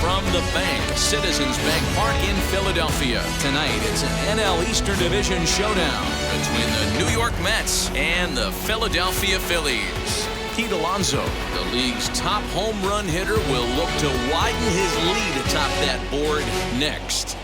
from the bank, Citizens Bank Park in Philadelphia. Tonight, it's an NL Eastern Division showdown between the New York Mets and the Philadelphia Phillies. Pete Alonso, the league's top home run hitter, will look to widen his lead atop that board next.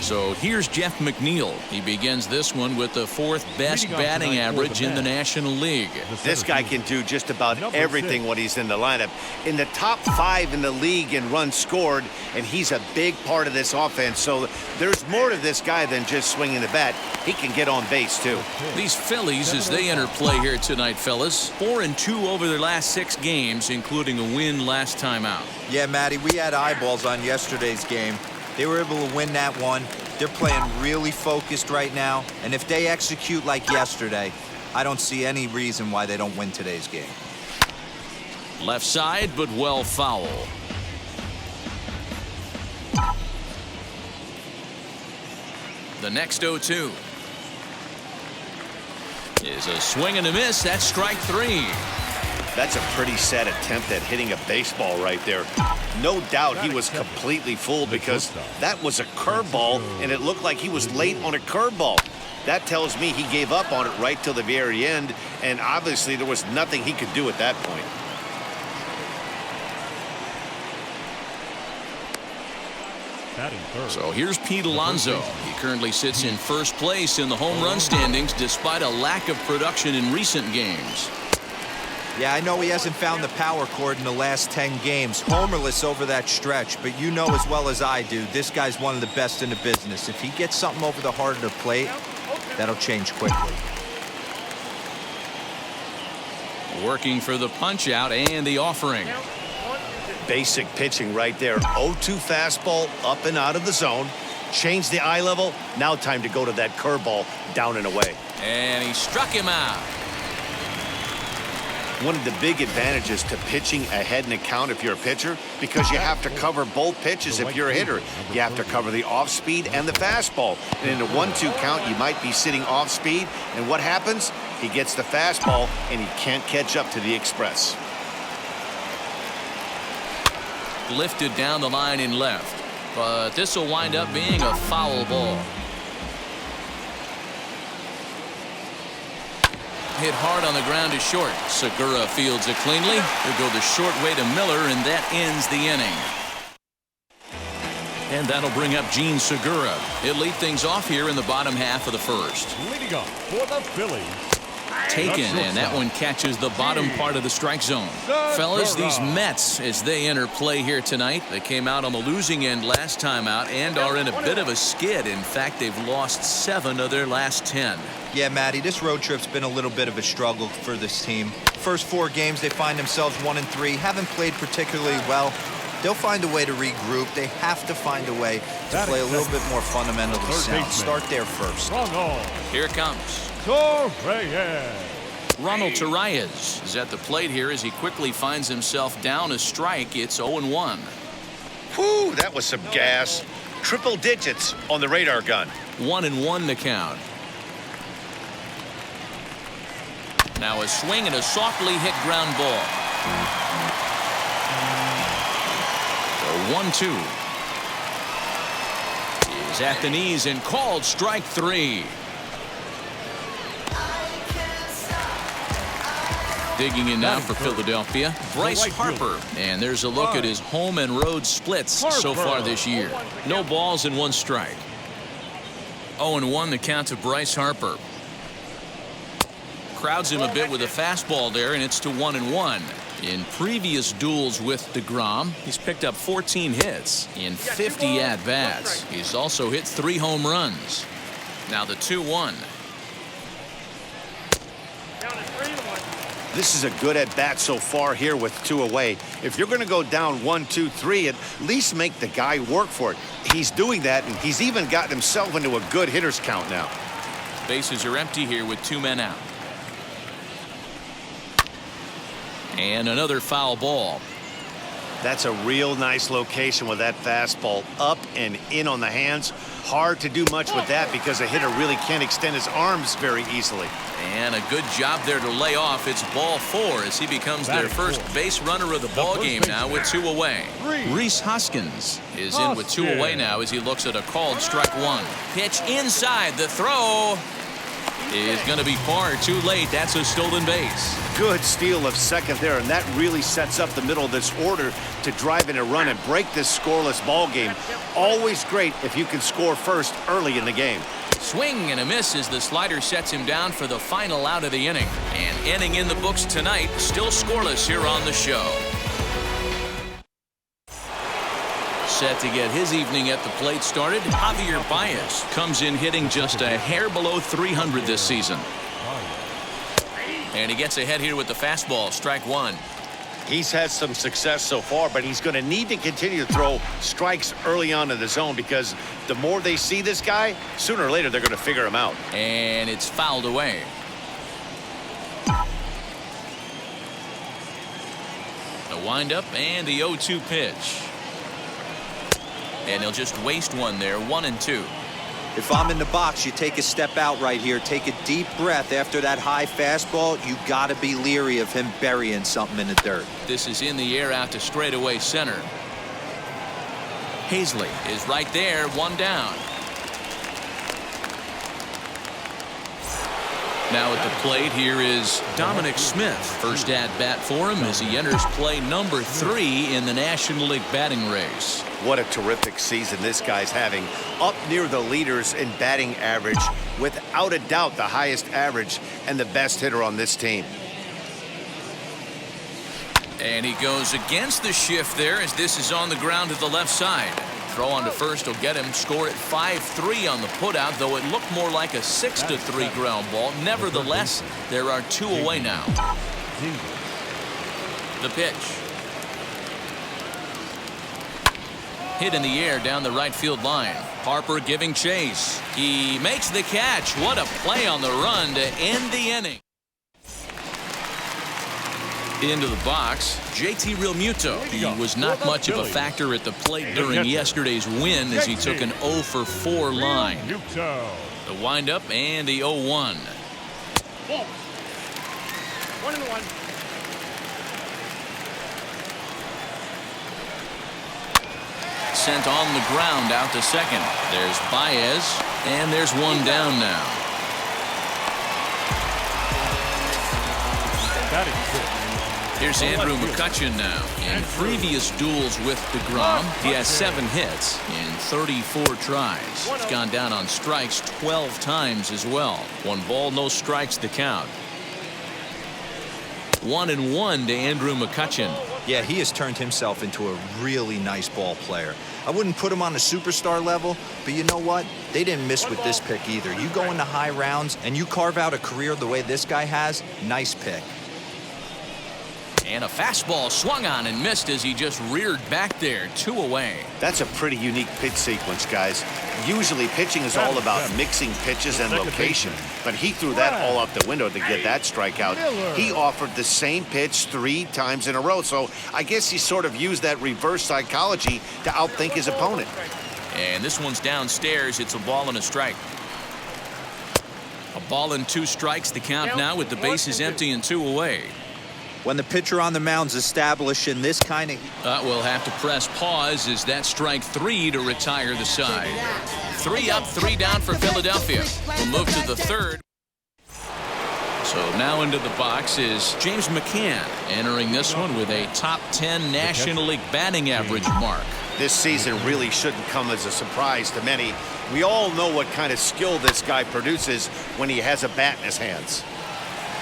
So here's Jeff McNeil. He begins this one with the 4th best batting average in the National League. This guy can do just about everything when he's in the lineup. In the top 5 in the league in runs scored, and he's a big part of this offense. So there's more to this guy than just swinging the bat. He can get on base, too. These Phillies, as they enter play here tonight, fellas, 4-2 over their last 6 games, including a win last time out. Yeah, Matty, we had eyeballs on yesterday's game. They were able to win that one. They're playing really focused right now, and if they execute like yesterday, I don't see any reason why they don't win today's game. Left side, but well foul. The next 0-2 is a swing and a miss. That's strike 3. That's a pretty sad attempt at hitting a baseball right there. No doubt he was completely fooled because that was a curveball, and it looked like he was late on a curveball. That tells me he gave up on it right till the very end, and obviously there was nothing he could do at that point. So here's Pete Alonso. He currently sits in first place in the home run standings despite a lack of production in recent games. Yeah, I know he hasn't found the power chord in the last 10 games. Homerless over that stretch, but you know as well as I do, this guy's one of the best in the business. If he gets something over the heart of the plate, that'll change quickly. Working for the punch out and the offering. Basic pitching right there. 0-2 fastball up and out of the zone. Change the eye level. Now time to go to that curveball down and away. And he struck him out. One of the big advantages to pitching ahead in a count if you're a pitcher, because you have to cover both pitches if you're a hitter. You have to cover the off speed and the fastball. And in a 1-2 count, you might be sitting off speed. And what happens? He gets the fastball and he can't catch up to the express. Lifted down the line in left, but this will wind up being a foul ball. Hit hard on the ground to short. Segura fields it cleanly. He'll go the short way to Miller, and that ends the inning. And that'll bring up Gene Segura. He'll lead things off here in the bottom half of the first. Leading up for the Phillies. Taken, and that one catches the bottom part of the strike zone. Fellas, these Mets, as they enter play here tonight, they came out on the losing end last time out and are in a bit of a skid. In fact, they've lost 7 of their last 10. Yeah, Matty, this road trip's been a little bit of a struggle for this team. First 4 games, they find themselves 1-3, haven't played particularly well. They'll find a way to regroup. They have to find a way to play a little bit more fundamentally sound. Start there first. Here comes Ronald Torreyes is at the plate here as he quickly finds himself down a strike. It's 0-1. Whew, that was some gas. Triple digits on the radar gun. 1-1 the count. Now a swing and a softly hit ground ball. So 1-2. He's at the knees and called strike 3. Digging in now for Philadelphia, Bryce Harper. And there's a look at his home and road splits so far this year. No balls and 1 strike. 0-1 the count to Bryce Harper. Crowds him a bit with a fastball there, and it's to 1-1. In previous duels with Degrom, he's picked up 14 hits in 50 at-bats. He's also hit 3 home runs. Now the 2-1. This is a good at-bat so far here with 2 away. If you're going to go down 1-2-3, at least make the guy work for it. He's doing that, and he's even gotten himself into a good hitter's count now. Bases are empty here with 2 men out. And another foul ball. That's a real nice location with that fastball up and in on the hands. Hard to do much with that because a hitter really can't extend his arms very easily. And a good job there to lay off. It's ball 4 as he becomes their first base runner of the ball game now with 2 away. Rhys Hoskins is in with 2 away now as he looks at a called strike 1. Pitch inside. The throw is going to be far too late. That's a stolen base. Good steal of second there, and that really sets up the middle of this order to drive in a run and break this scoreless ball game. Always great if you can score first early in the game. Swing and a miss as the slider sets him down for the final out of the inning. And inning in the books tonight, still scoreless here on the show. Set to get his evening at the plate started, Javier Baez comes in hitting just a hair below 300 this season. And he gets ahead here with the fastball, strike 1. He's had some success so far, but he's going to need to continue to throw strikes early on in the zone because the more they see this guy, sooner or later they're going to figure him out. And it's fouled away. The windup and the 0-2 pitch. And he'll just waste one there, 1-2. If I'm in the box, you take a step out right here. Take a deep breath after that high fastball. You got to be leery of him burying something in the dirt. This is in the air out to straightaway center. Hazley is right there, 1 down. Now at the plate, here is Dominic Smith. First at bat for him as he enters play number 3 in the National League batting race. What a terrific season this guy's having. Up near the leaders in batting average, without a doubt the highest average and the best hitter on this team. And he goes against the shift there as this is on the ground to the left side. Throw on to first will get him. Score at 5-3 on the putout, though it looked more like a 6-3 ground ball. Nevertheless, there are 2 away now. The pitch. Hit in the air down the right field line. Harper giving chase. He makes the catch. What a play on the run to end the inning. Into the box, JT Realmuto. He was not much of a factor at the plate during yesterday's win as he took an 0-for-4 line. The windup and the 0-1. 1-1. Sent on the ground out to second. There's Baez, and there's 1 down now. Here's Andrew McCutchen now. In previous duels with Degrom, he has 7 hits in 34 tries. He's gone down on strikes 12 times as well. 1 ball, no strikes to count. 1-1 to Andrew McCutchen. Yeah, he has turned himself into a really nice ball player. I wouldn't put him on the superstar level, but you know what? They didn't miss with this pick either. You go into high rounds and you carve out a career the way this guy has, nice pick. And a fastball swung on and missed as he just reared back there. 2 away. That's a pretty unique pitch sequence, guys. Usually pitching is all about mixing pitches and location, but he threw that all out the window to get that strikeout. He offered the same pitch 3 times in a row, so I guess he sort of used that reverse psychology to outthink his opponent. And this one's downstairs. It's a ball and a strike. A ball and 2 strikes the count now with the bases empty and 2 away. When the pitcher on the mound's establishing this kind of... We'll have to press pause as that strike 3 to retire the side. 3 up, 3 down for Philadelphia. We'll move to the 3rd. So now into the box is James McCann, entering this one with a top 10 National League batting average mark. This season really shouldn't come as a surprise to many. We all know what kind of skill this guy produces when he has a bat in his hands.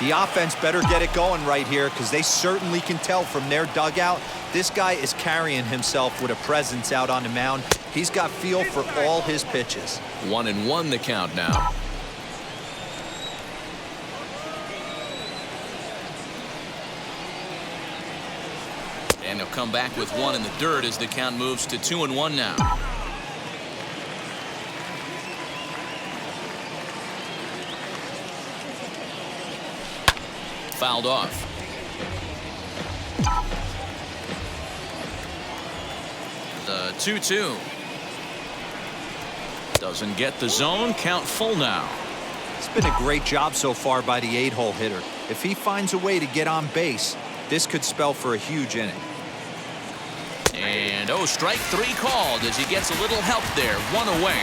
The offense better get it going right here because they certainly can tell from their dugout this guy is carrying himself with a presence out on the mound. He's got feel for all his pitches. 1-1 the count now. And he'll come back with 1 in the dirt as the count moves to 2-1 now. Fouled off. The 2-2. Doesn't get the zone. Count full now. It's been a great job so far by the 8-hole hitter. If he finds a way to get on base, this could spell for a huge inning. And strike 3 called as he gets a little help there. 1 away.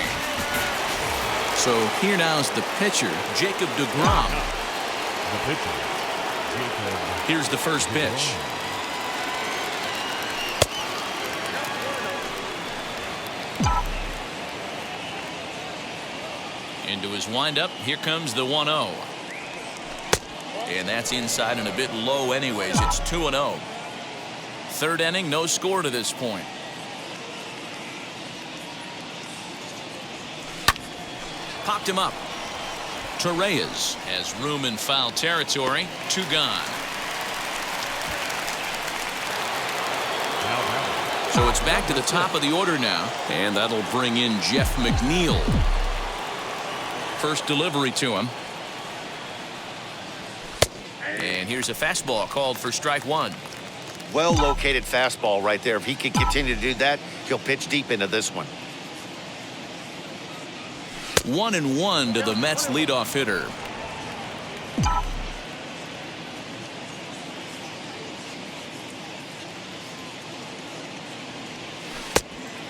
So here now's the pitcher, Jacob Degrom. The pitcher, Jacob. Here's the first pitch. Into his windup. Here comes the 1-0. And that's inside and a bit low anyways. It's 2-0. Third inning, no score to this point. Popped him up. Torreyes has room in foul territory. 2 gone. So it's back to the top of the order now. And that'll bring in Jeff McNeil. First delivery to him. And here's a fastball called for strike 1. Well located fastball right there. If he can continue to do that, he'll pitch deep into this one. 1-1 to the Mets leadoff hitter.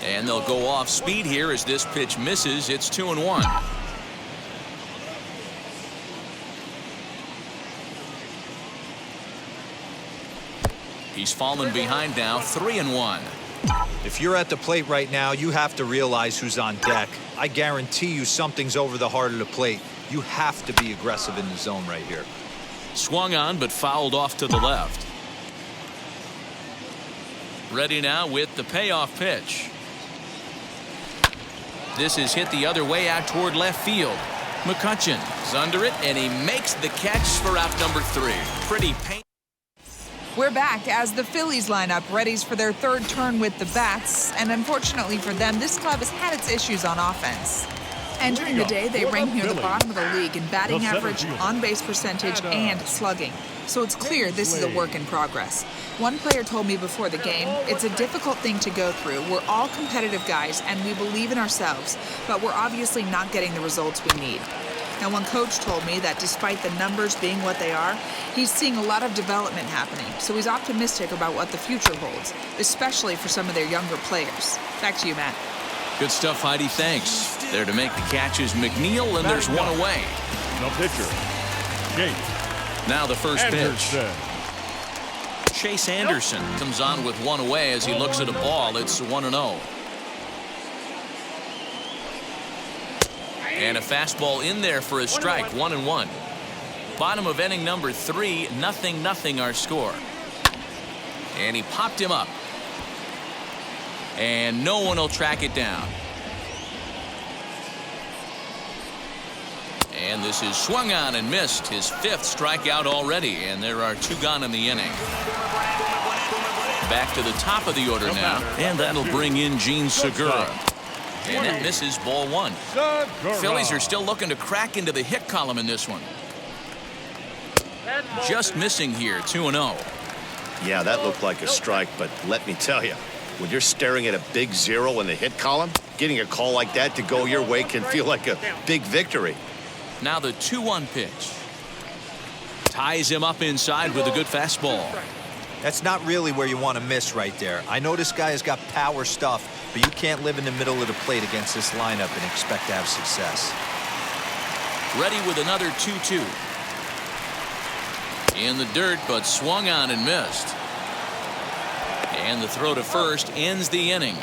And they'll go off speed here as this pitch misses. It's 2-1. He's fallen behind now. 3-1. If you're at the plate right now, you have to realize who's on deck. I guarantee you something's over the heart of the plate. You have to be aggressive in the zone right here. Swung on but fouled off to the left. Ready now with the payoff pitch. This is hit the other way out toward left field. McCutcheon is under it and he makes the catch for out number 3. Pretty painful. We're back as the Phillies line up, readies for their third turn with the bats, and unfortunately for them, this club has had its issues on offense. Entering the day, they rank near the bottom of the league in batting average, on-base percentage, and slugging. So it's clear this is a work in progress. One player told me before the game, it's a difficult thing to go through. We're all competitive guys, and we believe in ourselves, but we're obviously not getting the results we need. Now, one coach told me that despite the numbers being what they are, he's seeing a lot of development happening, so he's optimistic about what the future holds, especially for some of their younger players. Back to you, Matt. Good stuff, Heidi. Thanks. There to make the catch is McNeil, and there's 1 away. The pitcher, Jake. Now the first Anderson. pitch. Chase Anderson comes on with 1 away as he looks at a ball. It's 1-0. And a fastball in there for a strike. 1-1. Bottom of inning number 3. 0-0 our score. And he popped him up. And no one will track it down. And this is swung on and missed. His 5th strikeout already. And there are 2 gone in the inning. Back to the top of the order now. And that'll bring in Gene Segura. And that misses ball 1. Phillies are still looking to crack into the hit column in this one. Just missing here. 2-0. Yeah, that looked like a strike, but let me tell you, when you're staring at a big 0 in the hit column, getting a call like that to go your way can feel like a big victory. Now the 2-1 pitch. Ties him up inside with a good fastball. That's not really where you want to miss right there. I know this guy has got power stuff, but you can't live in the middle of the plate against this lineup and expect to have success. Ready with another 2-2. In the dirt, but swung on and missed. And the throw to first ends the inning.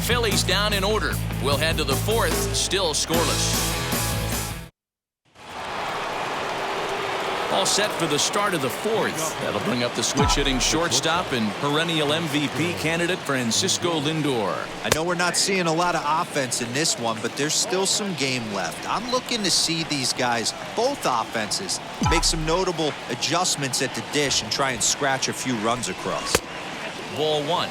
Phillies down in order. We'll head to the 4th, still scoreless. All set for the start of the 4th. That'll bring up the switch-hitting shortstop and perennial MVP candidate Francisco Lindor. I know we're not seeing a lot of offense in this one, but there's still some game left. I'm looking to see these guys, both offenses, make some notable adjustments at the dish and try and scratch a few runs across. Ball 1.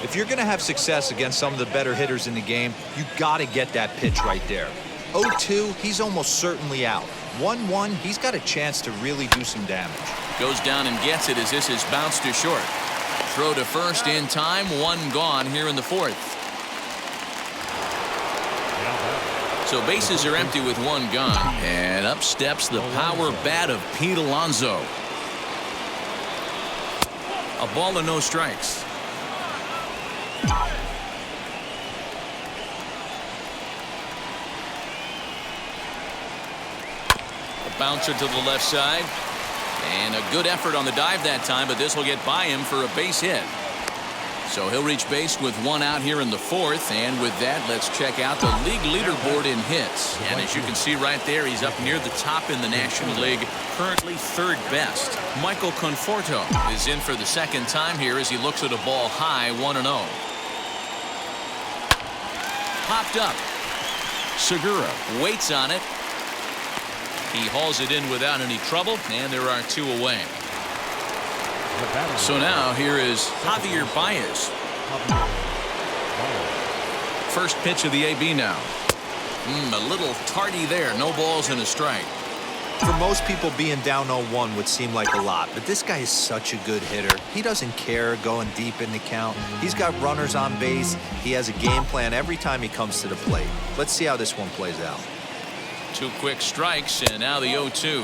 If you're going to have success against some of the better hitters in the game, you got to get that pitch right there. 0-2, he's almost certainly out. 1-1, he's got a chance to really do some damage. Goes down and gets it as this is bounced to short. throw to first in time. One gone here in the fourth. So bases are empty with one gone. And up steps the power bat of Pete Alonso. A ball and no strikes. A bouncer to the left side. And a good effort on the dive that time, but this will get by him for a base hit. So he'll reach base with one out here in the fourth. And with that, let's check out the league leaderboard in hits. And as you can see right there, he's up near the top in the National League, currently third best. Michael Conforto is in for the second time here as he looks at a ball high, 1-0. Popped up. Segura waits on it. He hauls it in without any trouble, and there are two away. So now here is Javier Baez. First pitch of the AB now. A little tardy there. No balls and a strike. For most people, being down 0-1 would seem like a lot, but this guy is such a good hitter. He doesn't care going deep in the count. He's got runners on base. He has a game plan every time he comes to the plate. Let's see how this one plays out. Two quick strikes, and now the 0-2.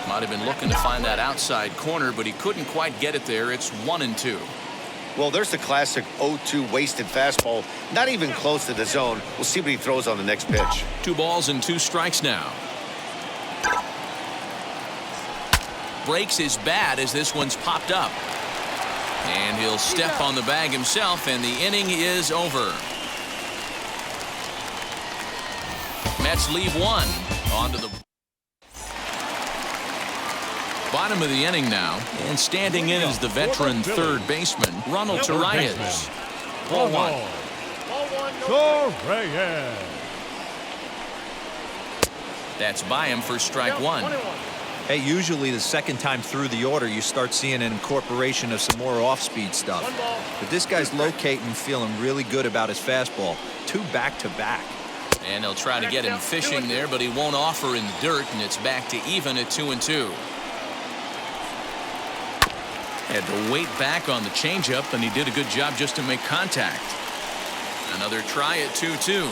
Might have been looking to find that outside corner, but he couldn't quite get it there. It's 1-2. Well, there's the classic 0-2 wasted fastball. Not even close to the zone. We'll see what he throws on the next pitch. 2 balls and 2 strikes now. Breaks his bat as this one's popped up. And he'll step on the bag himself, and the inning is over. Mets leave one. On to the bottom of the inning now. And standing in is the veteran third baseman, Ronald Torreyes. Ball one. Torreyes. That's by him for strike one. Hey, usually the second time through the order, you start seeing an incorporation of some more off-speed stuff. But this guy's locating, feeling really good about his fastball. 2 back-to-back. And they'll try to get him fishing there, but he won't offer in the dirt, and it's back to even at 2-2. Had to wait back on the changeup, and he did a good job just to make contact. Another try at 2-2.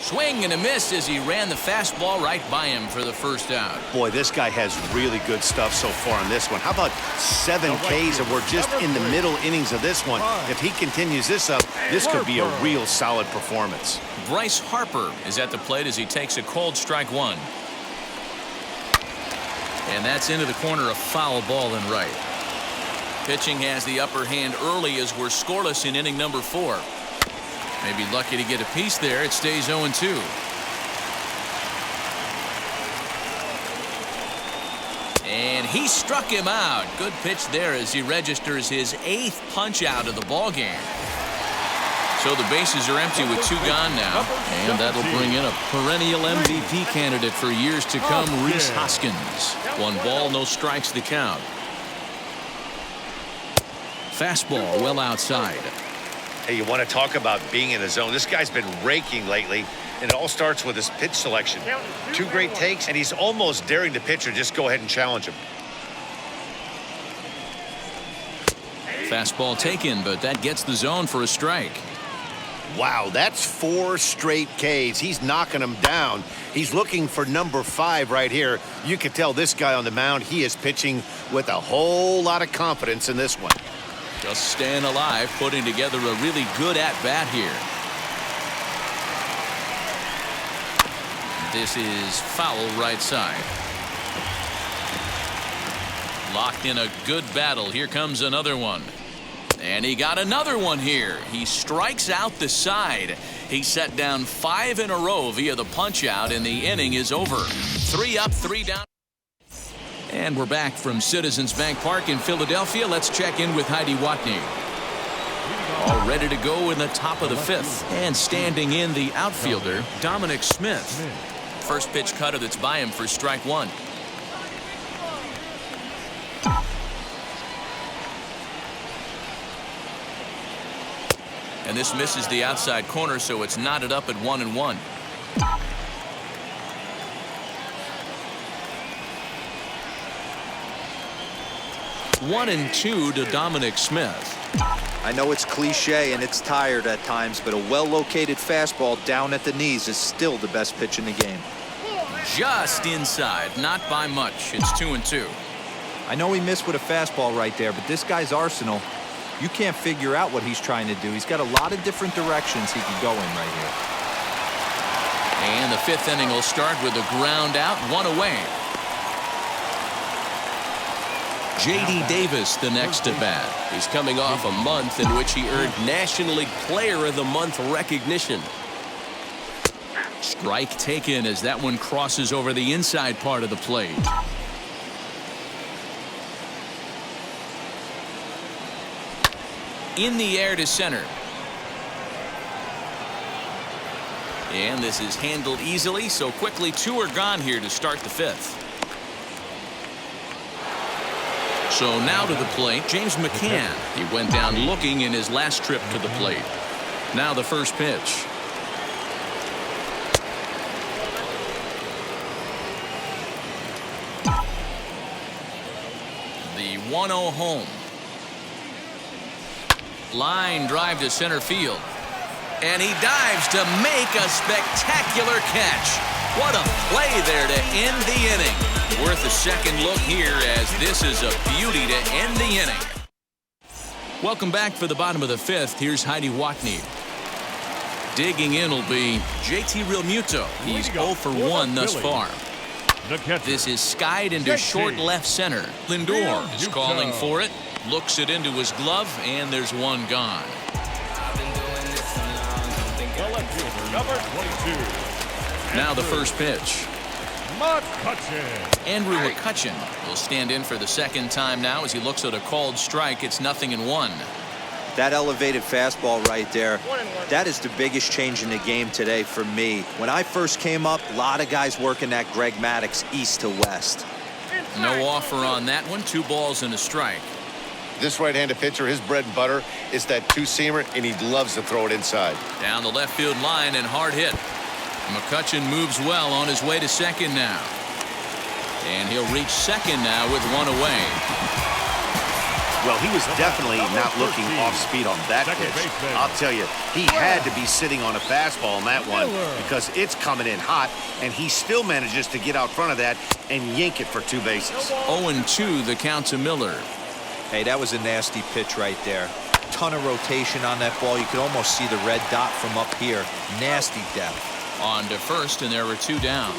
Swing and a miss as he ran the fastball right by him for the first out. Boy, this guy has really good stuff so far on this one. How about 7 Ks, and we're just in the middle innings of this one. If he continues this up, this could be a real solid performance. Bryce Harper is at the plate as he takes a cold strike one. And that's into the corner, a foul ball and right. Pitching has the upper hand early as we're scoreless in inning number 4. Maybe lucky to get a piece there. It stays 0-2. And he struck him out. Good pitch there as he registers his 8th punch out of the ball game. So the bases are empty with 2 gone now. And that'll bring in a perennial MVP candidate for years to come, Rhys Hoskins. 1 ball, no strikes to count. Fastball well outside. Hey, you want to talk about being in the zone? This guy's been raking lately, and it all starts with his pitch selection. 2 great takes, and he's almost daring the pitcher just go ahead and challenge him. Fastball taken, but that gets the zone for a strike. Wow, that's 4 straight Ks. He's knocking them down. He's looking for number 5 right here. You can tell this guy on the mound, he is pitching with a whole lot of confidence in this one. Just staying alive, putting together a really good at-bat here. This is foul right side. Locked in a good battle. Here comes another one. And he got another one here. He strikes out the side. He set down 5 in a row via the punch-out, and the inning is over. 3 up, 3 down. And we're back from Citizens Bank Park in Philadelphia. Let's check in with Heidi Watney. All ready to go in the top of the 5th. And standing in the outfielder, Dominic Smith. First pitch cutter that's by him for strike one. And this misses the outside corner, so it's knotted up at 1-1. 1-2 to Dominic Smith. I know it's cliche and it's tired at times, but a well-located fastball down at the knees is still the best pitch in the game. Just inside, not by much. It's 2-2. I know he missed with a fastball right there, but this guy's arsenal, you can't figure out what he's trying to do. He's got a lot of different directions he could go in right here. And the 5th inning will start with a ground out, 1 away. J.D. Davis, the next at bat. He's coming off a month in which he earned National League Player of the Month recognition. Strike taken as that one crosses over the inside part of the plate. In the air to center. And this is handled easily, so quickly 2 are gone here to start the 5th. So now to the plate, James McCann. He went down looking in his last trip to the plate. Now the first pitch. The 1-0 home. Line drive to center field. And he dives to make a spectacular catch. What a play there to end the inning. Worth a second look here as this is a beauty to end the inning. Welcome back for the bottom of the 5th. Here's Heidi Watney. Digging in will be JT Realmuto. He's 0 for 1 thus far. This is skied into short left center. Lindor is calling for it. Looks it into his glove, and there's one gone. Number 22. Now the first pitch. McCutchen. Andrew McCutchen will stand in for the second time now as he looks at a called strike. It's 0-1. That elevated fastball right there, that is the biggest change in the game today for me. When I first came up, a lot of guys working that Greg Maddux east to west. No offer on that one. 2 balls and a strike. This right-handed pitcher, his bread and butter is that 2-seamer, and he loves to throw it inside. Down the left field line and hard hit. McCutchen moves well on his way to second now. And he'll reach second now with 1 away. Well, he was definitely not looking off speed on that pitch. I'll tell you, he had to be sitting on a fastball on that one because it's coming in hot, and he still manages to get out front of that and yank it for 2 bases. 0-2 the count to Miller. Hey, that was a nasty pitch right there. Ton of rotation on that ball. You could almost see the red dot from up here. Nasty depth. On to first, and there were 2 down.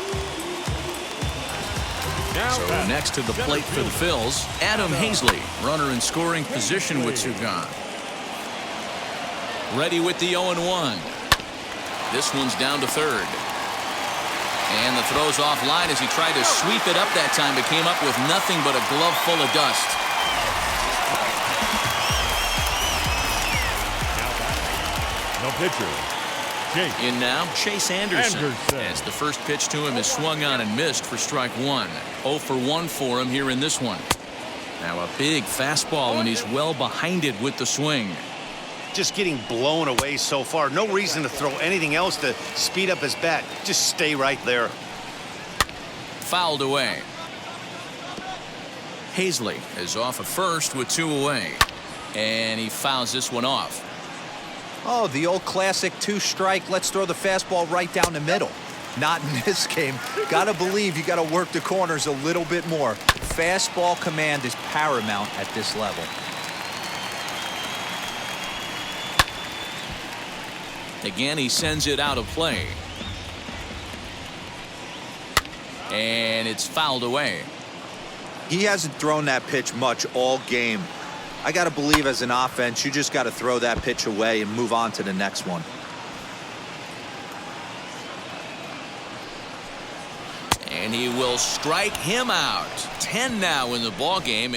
So next to the plate for the Phils, Adam Hazley, runner in scoring position with 2 gone. Ready with the 0-1. This one's down to third. And the throw's offline as he tried to sweep it up that time, but came up with nothing but a glove full of dust. No pitcher. In now, Chase Anderson. As the first pitch to him is swung on and missed for strike 1. 0 for 1 for him here in this one. Now a big fastball, and he's well behind it with the swing. Just getting blown away so far. No reason to throw anything else to speed up his bat. Just stay right there. Fouled away. Hazley is off at first with 2 away. And he fouls this one off. Oh, the old classic 2-strike. Let's throw the fastball right down the middle. Not in this game. Gotta believe you gotta work the corners a little bit more. Fastball command is paramount at this level. Again, he sends it out of play. And it's fouled away. He hasn't thrown that pitch much all game. I got to believe as an offense, you just got to throw that pitch away and move on to the next one. And he will strike him out. 10 now in the ball game.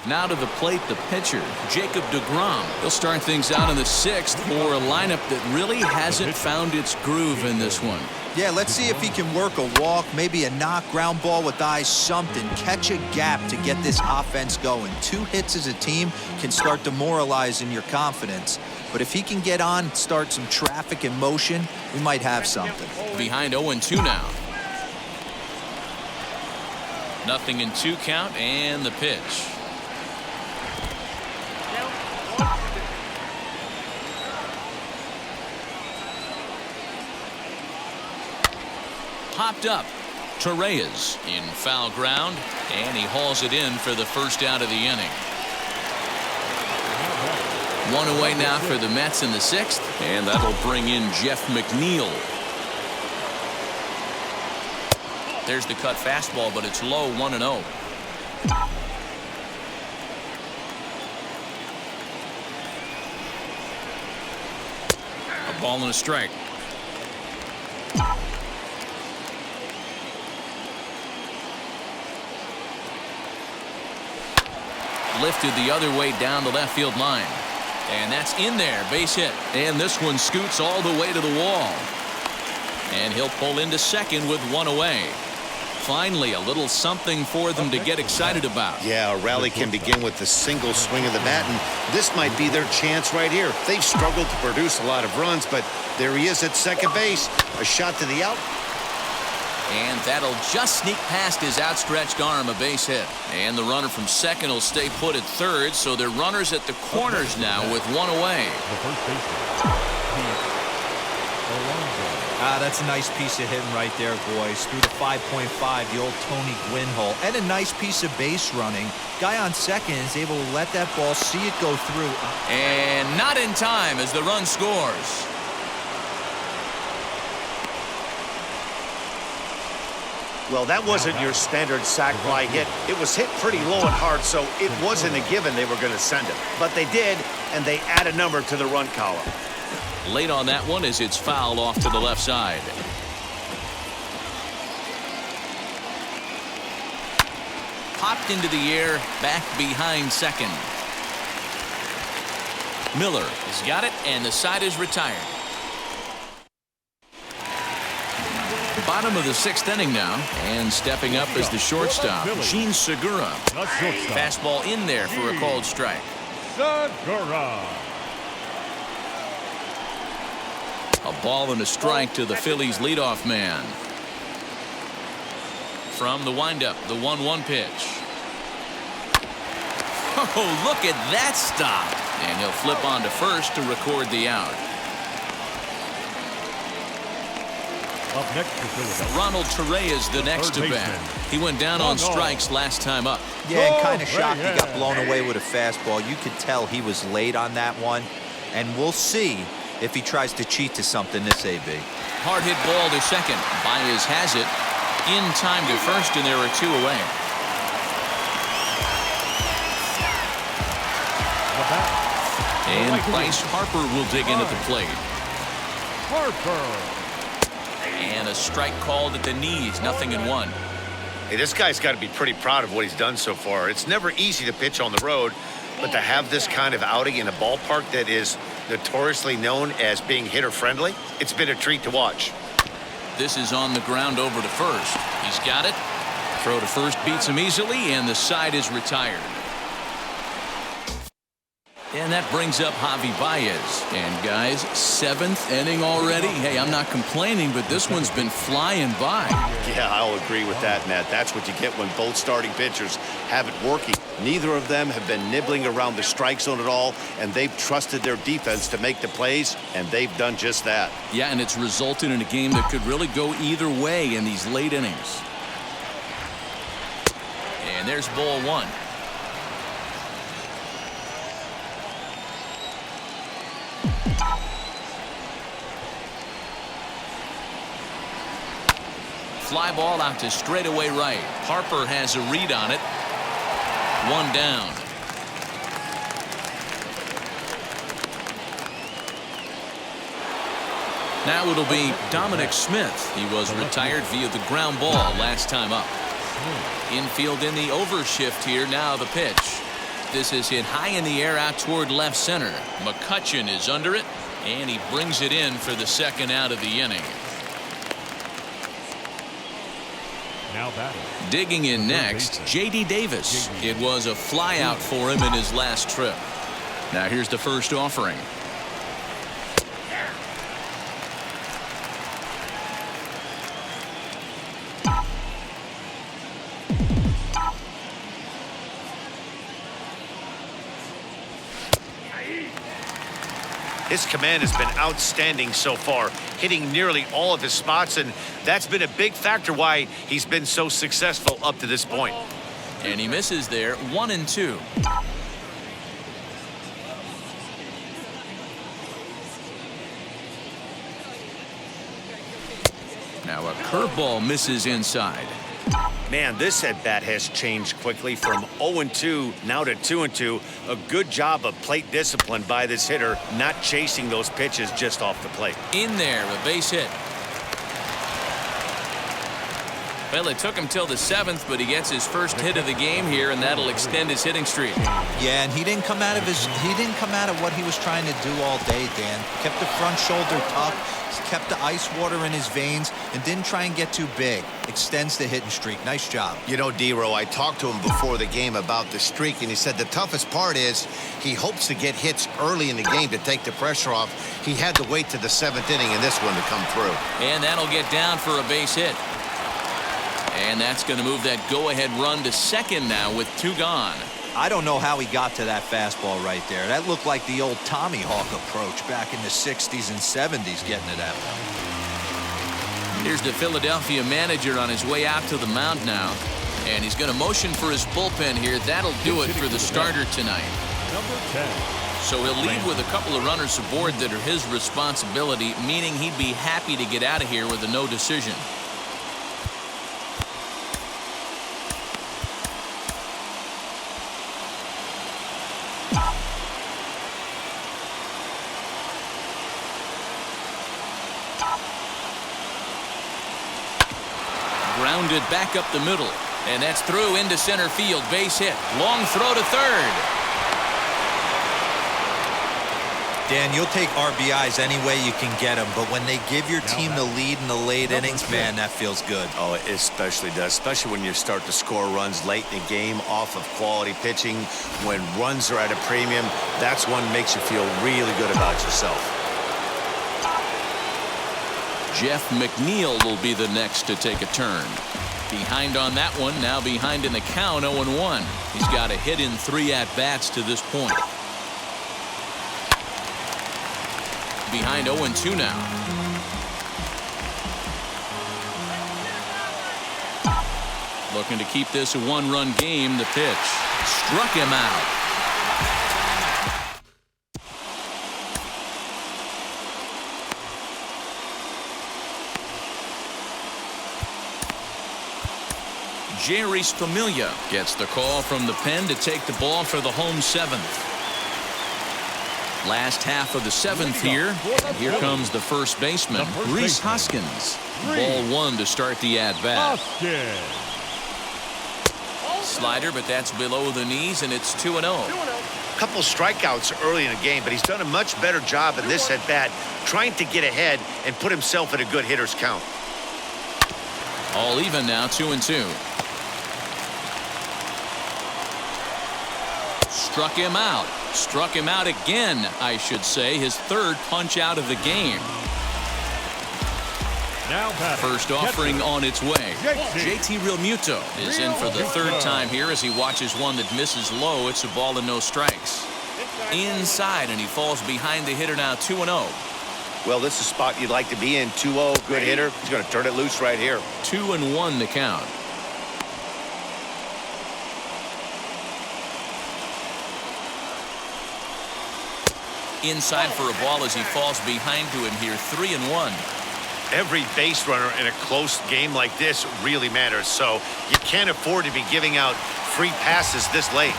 Now to the plate, the pitcher, Jacob Degrom. He'll start things out in the 6th for a lineup that really hasn't found its groove in this one. Yeah, let's see if he can work a walk, maybe a knock, ground ball with eyes, something. Catch a gap to get this offense going. 2 hits as a team can start demoralizing your confidence. But if he can get on, start some traffic in motion, we might have something. Behind 0-2 now. 0-2 count and the pitch. popped up. Torreyes in foul ground, and he hauls it in for the first out of the inning. One away now for the Mets in the 6th, and that'll bring in Jeff McNeil. There's the cut fastball, but it's low, 1-0. A ball and a strike. Lifted the other way down the left field line. And that's in there, base hit. And this one scoots all the way to the wall. And he'll pull into second with one away. Finally, a little something for them to get excited about. Yeah, a rally can begin with the single swing of the bat, and this might be their chance right here. They've struggled to produce a lot of runs, but there he is at second base. A shot to the out. And that'll just sneak past his outstretched arm, a base hit. And the runner from second will stay put at third, so they're runners at the corners now with one away. The first baseman, That's a nice piece of hitting right there, boys. Through the 5.5, the old Tony Gwynn hole. And a nice piece of base running. Guy on second is able to let that ball see it go through. And not in time as the run scores. Well, that wasn't your standard sac fly hit. It was hit pretty low and hard, so it wasn't a given they were going to send it. But they did, and they add a number to the run column. Late on that one as it's foul off to the left side. Popped into the air, back behind second. Miller has got it, and the side is retired. Bottom of the 6th inning now, and stepping up is the shortstop, Gene Segura. Fastball in there for a called strike. Segura. A ball and a strike to the Phillies leadoff man. From the windup, the 1-1 pitch. Oh, look at that stop. And he'll flip on to first to record the out. Up next to Philadelphia, Ronald Torreyes the next to bat. He went down on strikes last time up. Yeah, and kind of shocked he got blown away with a fastball. You could tell he was late on that one. And we'll see if he tries to cheat to something this AB. Hard hit ball to second. Baez has it. In time to first, and there are two away. And Bryce Harper will dig in at the plate. Harper. And a strike called at the knees, 0-1. Hey, this guy's got to be pretty proud of what he's done so far. It's never easy to pitch on the road, but to have this kind of outing in a ballpark that is notoriously known as being hitter-friendly, it's been a treat to watch. This is on the ground over to first. He's got it. Throw to first beats him easily, and the side is retired. And that brings up Javi Baez. And guys, 7th inning already. Hey, I'm not complaining, but this one's been flying by. Yeah, I'll agree with that, Matt. That's what you get when both starting pitchers have it working. Neither of them have been nibbling around the strike zone at all, and they've trusted their defense to make the plays, and they've done just that. Yeah, and it's resulted in a game that could really go either way in these late innings. And there's ball one. Fly ball out to straightaway right. Harper has a read on it. One down. Now it'll be Dominic Smith. He was retired via the ground ball last time up. Infield in the overshift here. Now the pitch. This is hit high in the air out toward left center. McCutchen is under it, and he brings it in for the second out of the inning. Now batting. Digging in next, J.D. Davis. It was a flyout for him in his last trip. Now here's the first offering. His command has been outstanding so far, hitting nearly all of his spots, and that's been a big factor why he's been so successful up to this point. And he misses there, 1-2. Now a curveball misses inside. Man, this at-bat has changed quickly from 0-2 now to 2-2. A good job of plate discipline by this hitter, not chasing those pitches just off the plate. In there, a base hit. Well, it took him till the 7th, but he gets his first hit of the game here, and that'll extend his hitting streak. Yeah, and he didn't come out of what he was trying to do all day, Dan. Kept the front shoulder tucked, kept the ice water in his veins, and didn't try and get too big. Extends the hitting streak. Nice job. You know, D-Row, I talked to him before the game about the streak, and he said the toughest part is he hopes to get hits early in the game to take the pressure off. He had to wait to the 7th inning in this one to come through. And that'll get down for a base hit. And that's going to move that go-ahead run to second now with 2 gone. I don't know how he got to that fastball right there. That looked like the old Tommy Hawk approach back in the 60s and 70s getting to that one. Here's the Philadelphia manager on his way out to the mound now. And he's going to motion for his bullpen here. That'll do it for the starter tonight. Number 10. So he'll lead with a couple of runners aboard that are his responsibility, meaning he'd be happy to get out of here with a no decision. Grounded back up the middle, and that's through into center field. Base hit. Long throw to third. Dan, you'll take RBIs any way you can get them, but when they give your team the lead in the late innings, man, that feels good. Oh, it especially does, especially when you start to score runs late in the game off of quality pitching. When runs are at a premium, that's one that makes you feel really good about yourself. Jeff McNeil will be the next to take a turn. Behind on that one, now behind in the count, 0-1. He's got a hit in 3 at-bats to this point. Behind 0-2 now. Looking to keep this a 1-run game. The pitch struck him out. Jerry's Familia gets the call from the pen to take the ball for the home 7th. Last half of the 7th here. And here comes the first baseman, Rhys Hoskins. Ball 1 to start the at-bat. Slider, but that's below the knees, and it's 2-0. Couple strikeouts early in the game, but he's done a much better job in this at-bat trying to get ahead and put himself in a good hitter's count. All even now, 2-2. Struck him out. Struck him out again, I should say. His 3rd punch out of the game. First offering on its way. JT Realmuto is in for the 3rd time here as he watches one that misses low. It's a ball and no strikes. Inside, and he falls behind the hitter now, 2-0. Well, this is a spot you'd like to be in. 2-0, good hitter. He's going to turn it loose right here. 2-1 the count. Inside for a ball as he falls behind to him here, 3-1. Every base runner in a close game like this really matters, so you can't afford to be giving out free passes this late.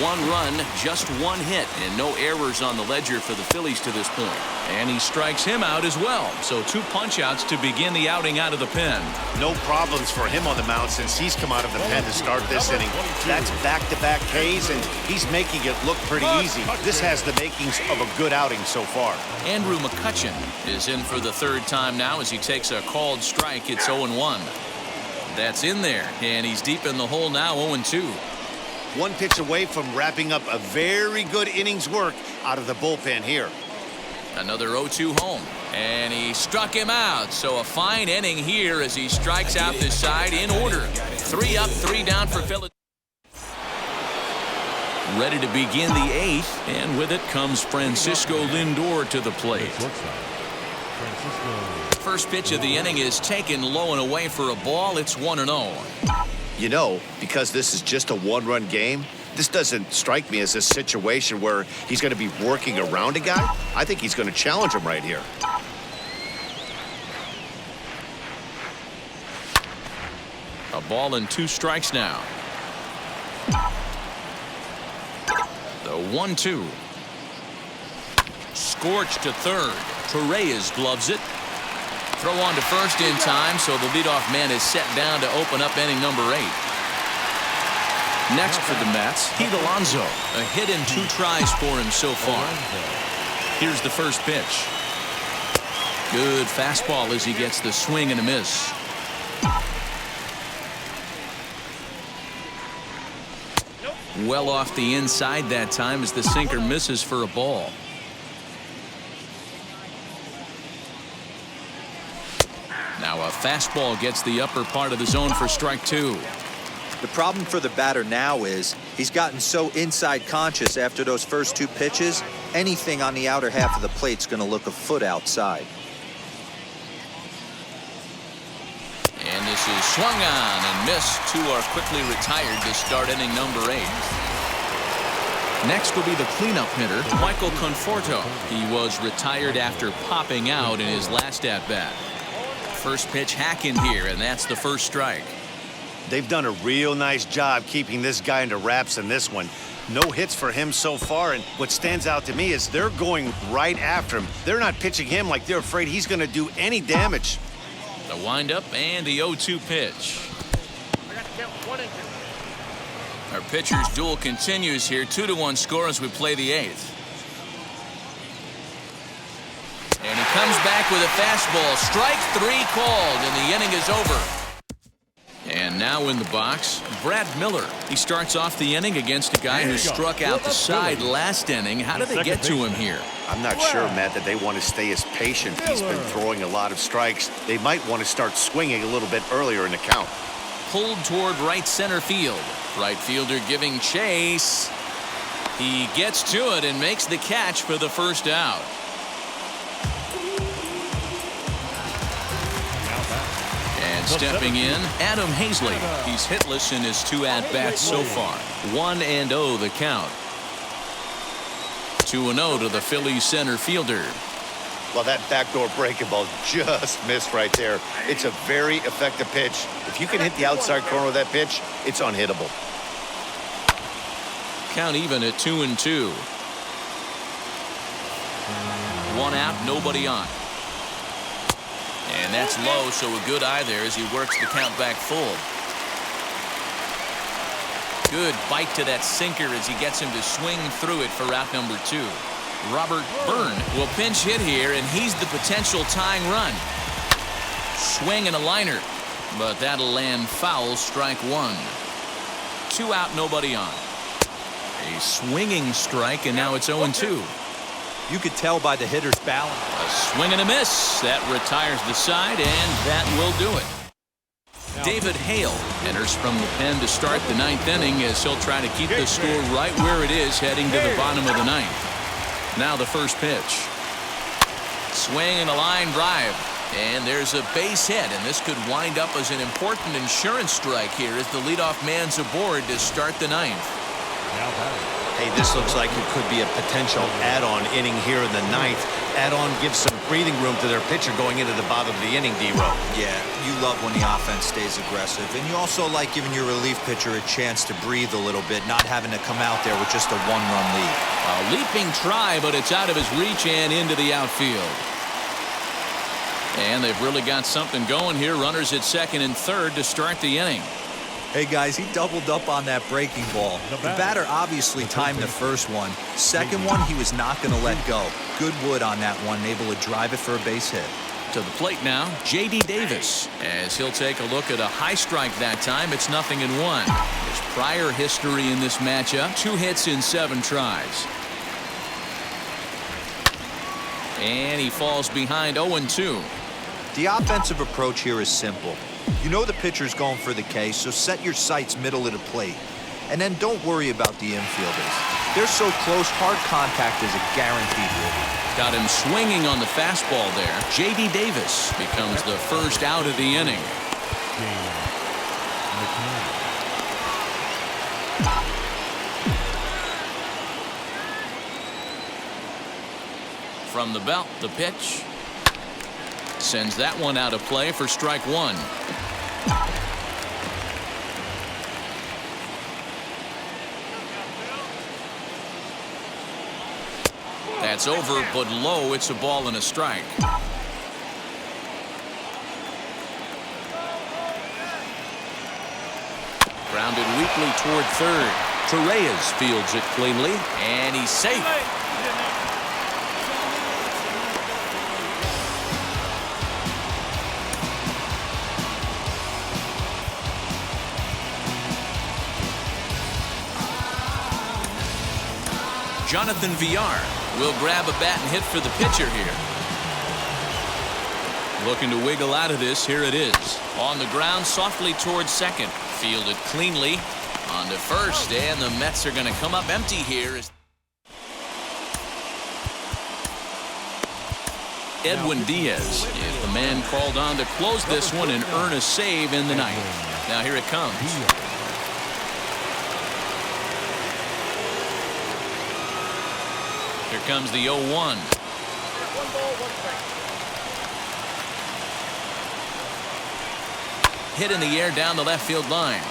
1 run, just 1 hit, and no errors on the ledger for the Phillies to this point. And he strikes him out as well. So 2 punch-outs to begin the outing out of the pen. No problems for him on the mound since he's come out of the pen to start this inning. That's back-to-back Ks, and he's making it look pretty easy. This has the makings of a good outing so far. Andrew McCutchen is in for the 3rd time now as he takes a called strike. It's 0-1. That's in there, and he's deep in the hole now, 0-2. 1 pitch away from wrapping up a very good innings work out of the bullpen here. Another 0-2 home, and he struck him out. So a fine inning here as he strikes out this side in order. 3 up, 3 down for Philadelphia. Ready to begin the 8th, and with it comes Francisco Lindor to the plate. First pitch of the inning is taken low and away for a ball. It's 1-0. You know, because this is just a one-run game, this doesn't strike me as a situation where he's going to be working around a guy. I think he's going to challenge him right here. A ball and 2 strikes now. The 1-2. Scorched to third. Torreyes gloves it. Throw on to first in time, so the leadoff man is set down to open up inning number 8. Next for the Mets, Pete Alonso. A hit in 2 tries for him so far. Here's the first pitch. Good fastball as he gets the swing and a miss. Well off the inside that time as the sinker misses for a ball. Now a fastball gets the upper part of the zone for strike 2. The problem for the batter now is he's gotten so inside conscious after those first 2 pitches, anything on the outer half of the plate's going to look a foot outside. And this is swung on and missed. 2 are quickly retired to start inning number 8. Next will be the cleanup hitter, Michael Conforto. He was retired after popping out in his last at-bat. First pitch hack in here, and that's the first strike. They've done a real nice job keeping this guy into wraps in this one. No hits for him so far, and what stands out to me is they're going right after him. They're not pitching him like they're afraid he's going to do any damage. The windup and the 0-2 pitch. Our pitcher's duel continues here. 2-1 score as we play the 8th. And he comes back with a fastball. Strike 3 called, and the inning is over. And now in the box, Brad Miller. He starts off the inning against a guy who struck out the side last inning. How did they get to him here? I'm not sure, Matt, that they want to stay as patient. He's been throwing a lot of strikes. They might want to start swinging a little bit earlier in the count. Pulled toward right center field. Right fielder giving chase. He gets to it and makes the catch for the first out. And stepping in, Adam Hazley. He's hitless in his 2 at-bats so far. 1-0 the count. 2-0 to the Phillies center fielder. Well, that backdoor breaking ball just missed right there. It's a very effective pitch. If you can hit the outside corner of that pitch, it's unhittable. Count even at 2-2. 1 out, nobody on. And that's low, so a good eye there as he works the count back full. Good bite to that sinker as he gets him to swing through it for out number 2. Robert Byrne will pinch hit here, and he's the potential tying run. Swing and a liner, but that'll land foul, strike 1. 2 out, nobody on. A swinging strike, and now it's 0-2. You could tell by the hitter's balance. A swing and a miss. That retires the side, and that will do it. David Hale enters from the pen to start the 9th inning as he'll try to keep the score right where it is heading to the bottom of the 9th. Now the first pitch. Swing and a line drive. And there's a base hit, and this could wind up as an important insurance strike here as the leadoff man's aboard to start the 9th. Hey, this looks like it could be a potential add-on inning here in the 9th. Add-on gives some breathing room to their pitcher going into the bottom of the inning, D-Row. Yeah, you love when the offense stays aggressive. And you also like giving your relief pitcher a chance to breathe a little bit, not having to come out there with just a 1-run lead. A leaping try, but it's out of his reach and into the outfield. And they've really got something going here. Runners at second and third to start the inning. Hey, guys, he doubled up on that breaking ball. The batter obviously timed the first one. Second one, he was not going to let go. Good wood on that one, able to drive it for a base hit. To the plate now, J.D. Davis, as he'll take a look at a high strike that time. It's 0-1. His prior history in this matchup, 2 hits in 7 tries. And he falls behind 0-2. The offensive approach here is simple. You know the pitcher's going for the K, so set your sights middle of the plate. And then don't worry about the infielders. They're so close, hard contact is a guaranteed rule. Got him swinging on the fastball there. J.D. Davis becomes the first out of the inning. From the belt, the pitch. Sends that one out of play for strike one. That's over, but low. It's a ball and a strike. Grounded weakly toward third. Torreyes fields it cleanly, and he's safe. Jonathan Villar will grab a bat and hit for the pitcher here. Looking to wiggle out of this. Here it is. On the ground, softly towards second. Fielded cleanly. On to first, and the Mets are going to come up empty here. Edwin Diaz is the man called on to close this one and earn a save in the ninth. Now here it comes. Here comes the 0-1. Hit in the air down the left field line.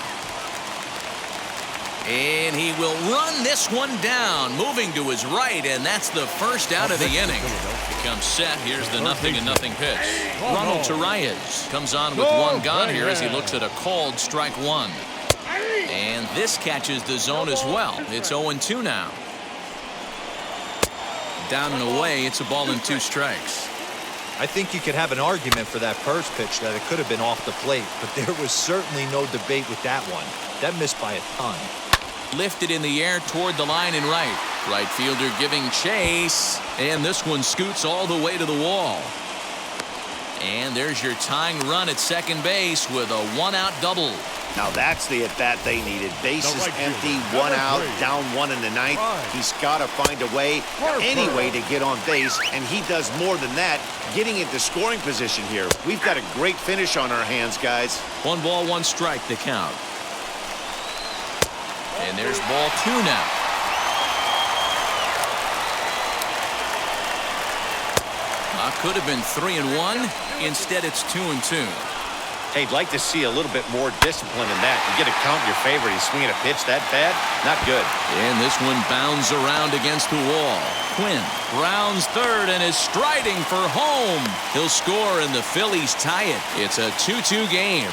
And he will run this one down, moving to his right, and that's the first out of the inning. Becomes set. Here's the 0-0 pitch. Ronald Torreyes comes on with one gone here as he looks at a called strike one. And this catches the zone as well. It's 0-2 now. Down and away, it's a ball and two strikes. I think you could have an argument for that first pitch that it could have been off the plate, but there was certainly no debate with that one. That missed by a ton. Lifted in the air toward the line and right. Right fielder giving chase, and this one scoots all the way to the wall. And there's your tying run at second base with a one-out double. Now that's the at-bat they needed. Bases empty, one out, down one in the ninth. He's got to find a way, any way to get on base, and he does more than that, getting into scoring position here. We've got a great finish on our hands, guys. 1 ball, 1 strike, the count. And there's ball 2 now. Could have been 3-1. Instead, it's 2-2. Hey, I'd like to see a little bit more discipline in that. You get a count in your favor. He's swinging a pitch that bad? Not good. And this one bounds around against the wall. Quinn rounds third and is striding for home. He'll score and the Phillies tie it. It's a 2-2 game.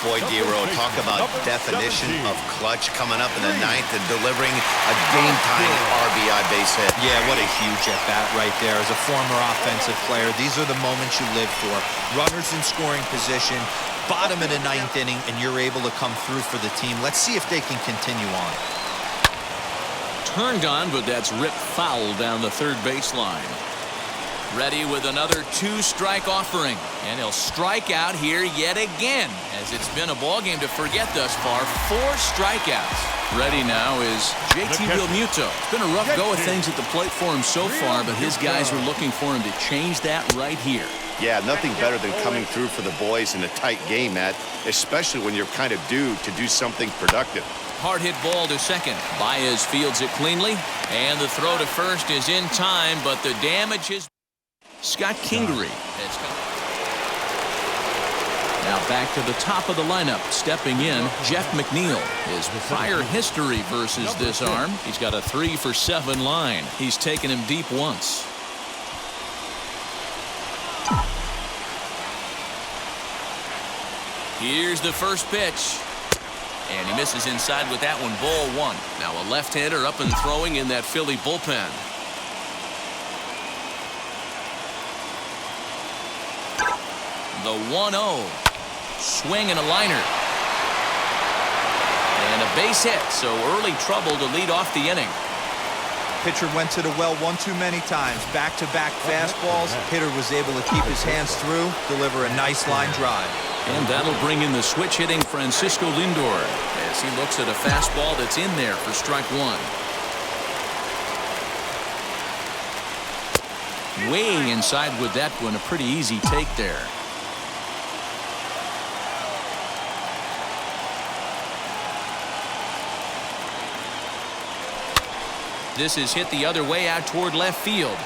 Boy, Dero, talk about definition of clutch coming up in the ninth and delivering a game-tying RBI base hit. Yeah, what a huge at-bat right there. As a former offensive player, these are the moments you live for. Runners in scoring position, bottom of the ninth inning, and you're able to come through for the team. Let's see if they can continue on. Turned on, but that's ripped foul down the third baseline. Ready with another 2-strike offering, and he'll strike out here yet again, as it's been a ball game to forget thus far. 4 strikeouts. Ready now is JT Realmuto. It's been a rough go of things at the plate for him so far, but his guys are looking for him to change that right here. Yeah, nothing better than coming through for the boys in a tight game, Matt, especially when you're kind of due to do something productive. Hard hit ball to second. Baez fields it cleanly, and the throw to first is in time, but the damage is. Scott Kingery has come. Now back to the top of the lineup. Stepping in, Jeff McNeil. His prior history versus this arm. He's got a 3-for-7 line. He's taken him deep once. Here's the first pitch. And he misses inside with that one. Ball 1. Now a left-hander up and throwing in that Philly bullpen. The 1-0. Swing and a liner. And a base hit, so early trouble to lead off the inning. Pitcher went to the well one too many times. Back-to-back fastballs. Hitter was able to keep his hands through, deliver a nice line drive. And that'll bring in the switch-hitting Francisco Lindor as he looks at a fastball that's in there for strike one. Way inside with that one. A pretty easy take there. This is hit the other way out toward left field.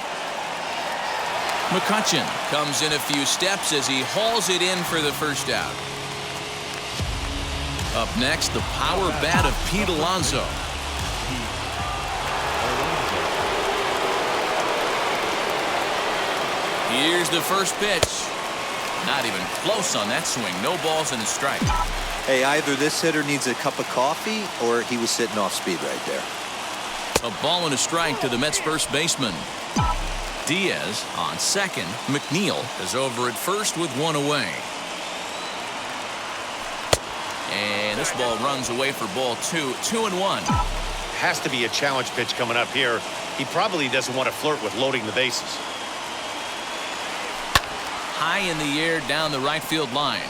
McCutchen comes in a few steps as he hauls it in for the first out. Up next, the power bat of Pete Alonso. Here's the first pitch. Not even close on that swing. No balls and a strike. Hey, either this hitter needs a cup of coffee or he was sitting off speed right there. A ball and a strike to the Mets first baseman. Diaz on second. McNeil is over at first with one away. And this ball runs away for ball two. 2-1. Has to be a challenge pitch coming up here. He probably doesn't want to flirt with loading the bases. High in the air down the right field line.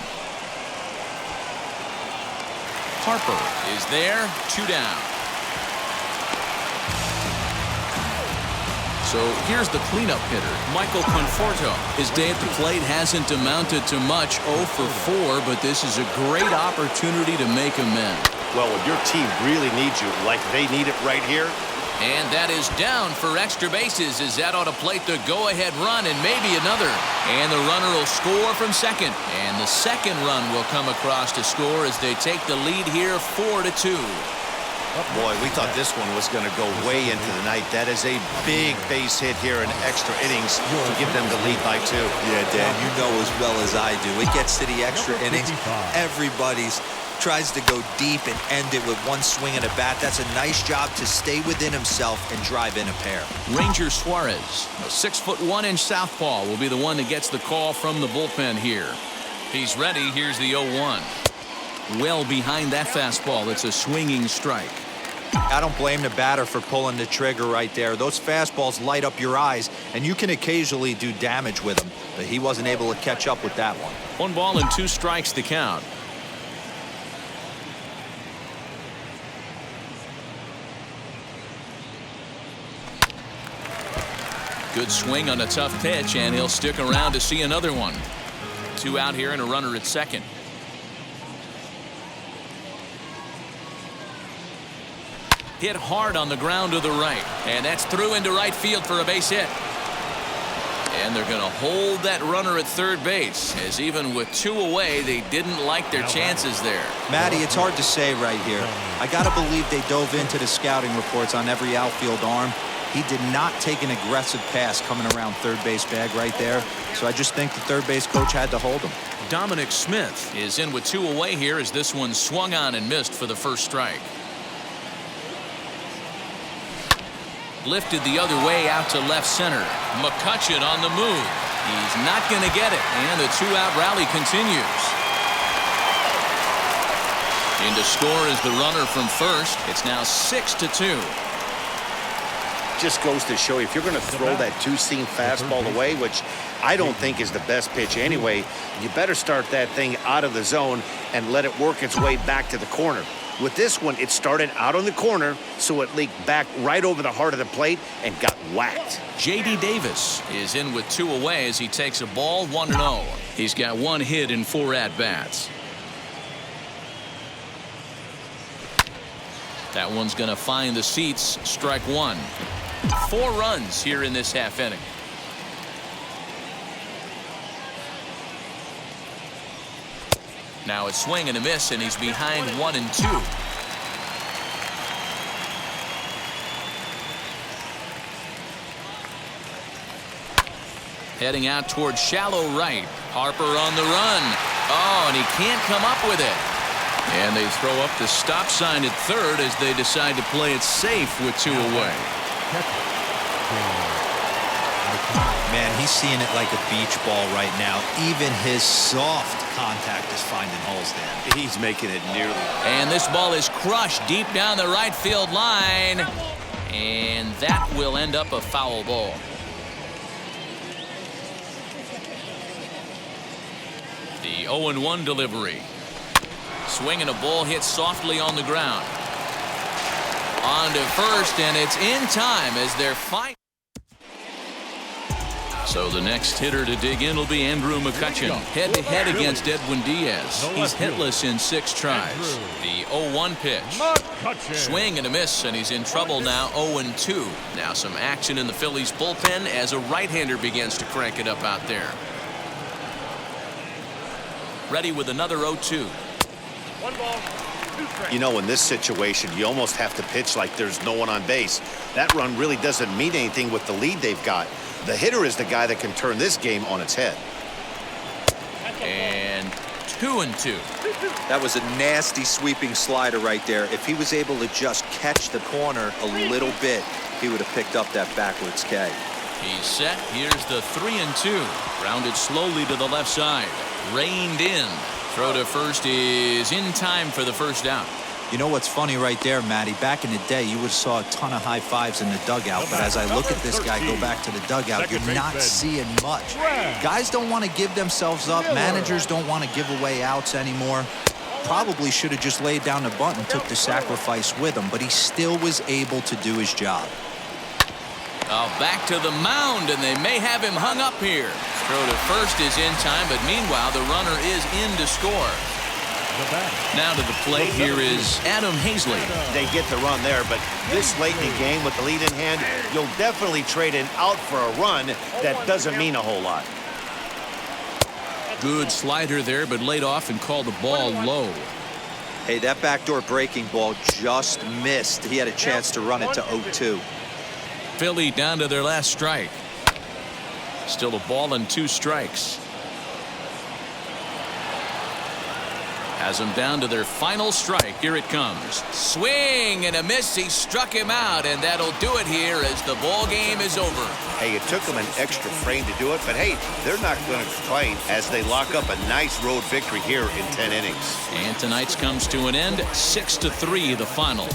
Harper is there. 2 down. So here's the cleanup hitter, Michael Conforto. His day at the plate hasn't amounted to much, 0 for 4, but this is a great opportunity to make amends. Well, when your team really needs you, like they need it right here. And that is down for extra bases as that ought to plate the go-ahead run and maybe another. And the runner will score from second. And the second run will come across to score as they take the lead here 4-2. Boy, we thought this one was going to go way into the night. That is a big base hit here in extra innings to give them the lead by 2. Yeah, Dan, you know as well as I do. It gets to the extra innings. Everybody's tries to go deep and end it with one swing and a bat. That's a nice job to stay within himself and drive in a pair. Ranger Suarez, a 6'1" southpaw, will be the one that gets the call from the bullpen here. He's ready. Here's the 0-1. Well behind that fastball. It's a swinging strike. I don't blame the batter for pulling the trigger right there. Those fastballs light up your eyes, and you can occasionally do damage with them. But he wasn't able to catch up with that one. 1 ball and 2 strikes to count. Good swing on a tough pitch, and he'll stick around to see another one. 2 out here and a runner at second. Hit hard on the ground to the right, and that's through into right field for a base hit. And they're going to hold that runner at third base, as even with 2 away, they didn't like their chances there. Matty, it's hard to say right here. I got to believe they dove into the scouting reports on every outfield arm. He did not take an aggressive pass coming around third base bag right there, so I just think the third base coach had to hold him. Dominic Smith is in with 2 away here as this one swung on and missed for the first strike. Lifted the other way out to left center. McCutchen on the move. He's not going to get it, and the 2-out rally continues. In to score is the runner from first. It's now 6-2. Just goes to show you, if you're going to throw that 2-seam fastball away, which I don't think is the best pitch anyway, you better start that thing out of the zone and let it work its way back to the corner. With this one, it started out on the corner, so it leaked back right over the heart of the plate and got whacked. J.D. Davis is in with 2 away as he takes a ball 1-0. He's got 1 hit in 4 at-bats. That one's going to find the seats. Strike 1. 4 runs here in this half inning. Now a swing and a miss, and he's behind 1-2. Heading out towards shallow right. Harper on the run. Oh, and he can't come up with it. And they throw up the stop sign at third as they decide to play it safe with 2 away. Man, he's seeing it like a beach ball right now. Even his soft contact is finding holes there. He's making it nearly. And this ball is crushed deep down the right field line. And that will end up a foul ball. The 0-1 delivery. Swing and a ball hit softly on the ground. On to first, and it's in time as they're fighting. So the next hitter to dig in will be Andrew McCutcheon, head-to-head against Edwin Diaz. He's hitless in 6 tries. The 0-1 pitch. Swing and a miss, and he's in trouble now, 0-2. Now some action in the Phillies bullpen as a right-hander begins to crank it up out there. Ready with another 0-2. 1 ball, 2 strikes. You know, in this situation, you almost have to pitch like there's no one on base. That run really doesn't mean anything with the lead they've got. The hitter is the guy that can turn this game on its head. And 2-2. That was a nasty sweeping slider right there. If he was able to just catch the corner a little bit, he would have picked up that backwards K. He's set. Here's the 3-2. Rounded slowly to the left side. Reined in. Throw to first is in time for the first out. You know what's funny right there, Matty? Back in the day, you would have saw a ton of high fives in the dugout. But as I look at this guy go back to the dugout, you're not seeing much. Guys don't want to give themselves up. Managers don't want to give away outs anymore. Probably should have just laid down the bunt and took the sacrifice with him. But he still was able to do his job. Back to the mound, and they may have him hung up here. Throw to first is in time, but meanwhile, the runner is in to score. Now to the plate here is Adam Hazley. They get the run there, but this late in the game with the lead in hand, you'll definitely trade an out for a run. That doesn't mean a whole lot. Good slider there, but laid off and called the ball low. Hey, that backdoor breaking ball just missed. He had a chance to run it to 0-2. Philly down to their last strike. Still a ball and 2 strikes. Has them down to their final strike. Here it comes. Swing and a miss. He struck him out, and that'll do it here as the ball game is over. Hey, it took them an extra frame to do it, but hey, they're not going to complain as they lock up a nice road victory here in 10 innings. And tonight's comes to an end. 6-3 the final.